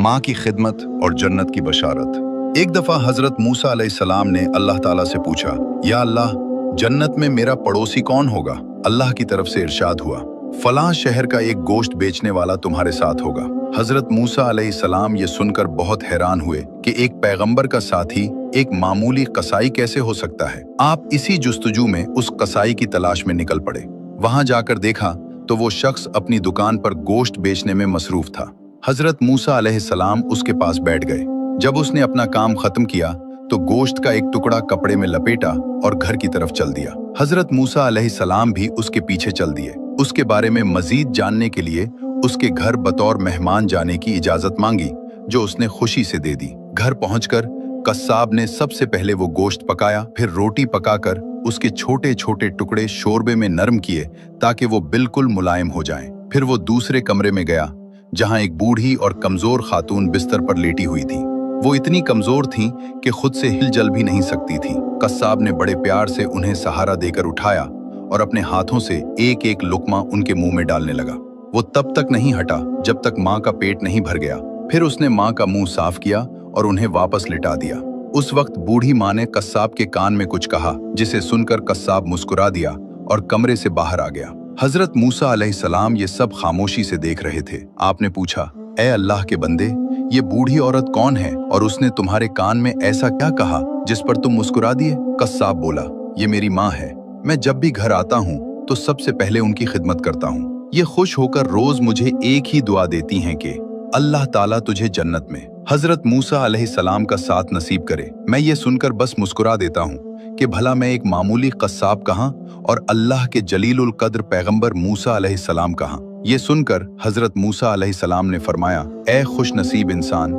माँ की खिदमत और जन्नत की बशारत। एक दफा हजरत मूसा अलैहिस्सलाम ने अल्लाह ताला से पूछा, या अल्लाह, जन्नत में मेरा पड़ोसी कौन होगा? अल्लाह की तरफ से इरशाद हुआ, फलां शहर का एक गोश्त बेचने वाला तुम्हारे साथ होगा। हजरत मूसा अलैहिस्सलाम ये सुनकर बहुत हैरान हुए कि एक पैगंबर का साथी एक मामूली कसाई कैसे हो सकता है। आप इसी जुस्तजू में उस कसाई की तलाश में निकल पड़े। वहां जाकर देखा तो वो शख्स अपनी दुकान पर गोश्त बेचने में मसरूफ था। हजरत मूसा अलैहिस्सलाम उसके पास बैठ गए। जब उसने अपना काम खत्म किया तो गोश्त का एक टुकड़ा कपड़े में लपेटा और घर की तरफ चल दिया। हजरत मूसा अलैहिस्सलाम भी उसके पीछे चल दिए। उसके बारे में मजीद जानने के लिए उसके घर बतौर मेहमान जाने की इजाजत मांगी, जो उसने खुशी से दे दी। घर पहुंचकर कस्साब ने सबसे पहले वो गोश्त पकाया, फिर रोटी पकाकर उसके छोटे छोटे टुकड़े शोरबे में नरम किए ताकि वो बिल्कुल मुलायम हो जाएं। फिर वो दूसरे कमरे में गया जहां एक बूढ़ी और कमजोर खातून बिस्तर पर लेटी हुई थी। वो इतनी कमजोर थीं कि खुद से हिल-जल भी नहीं सकती थीं। कस्साब ने बड़े प्यार से उन्हें सहारा देकर उठाया और अपने हाथों से एक एक लुकमा उनके मुंह में डालने लगा। वो तब तक नहीं हटा जब तक माँ का पेट नहीं भर गया। फिर उसने माँ का मुंह साफ किया और उन्हें वापस लिटा दिया। उस वक्त बूढ़ी माँ ने कस्साब के कान में कुछ कहा, जिसे सुनकर कस्साब मुस्कुरा दिया और कमरे से बाहर आ गया। हजरत मूसा अलैहिस्सलाम ये सब खामोशी से देख रहे थे। आपने पूछा, ए अल्लाह के बंदे, ये बूढ़ी औरत कौन है और उसने तुम्हारे कान में ऐसा क्या कहा जिस पर तुम मुस्कुरा दिए? कस्साब बोला, ये मेरी माँ है। मैं जब भी घर आता हूँ तो सबसे पहले उनकी खिदमत करता हूँ। ये खुश होकर रोज मुझे एक ही दुआ देती हैं कि अल्लाह ताला तुझे जन्नत में हजरत मूसा अलैहिस्सलाम का साथ नसीब करे। मैं ये सुनकर बस मुस्कुरा देता हूँ कि भला मैं एक मामूली कस्साब कहाँ और अल्लाह के जलीलुल कद्र पैगंबर मूसा अलैहिस्सलाम कहाँ। ये सुनकर हजरत मूसा अलैहिस्सलाम ने फरमाया, ए खुश नसीब इंसान,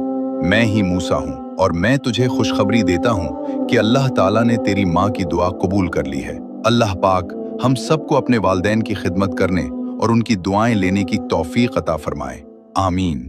मैं ही मूसा हूँ और मैं तुझे खुशखबरी देता हूँ कि अल्लाह ताला ने तेरी माँ की दुआ कबूल कर ली है। अल्लाह पाक हम सबको अपने वालिदैन की खिदमत करने और उनकी दुआएं लेने की तौफीक अता फरमाए। आमीन।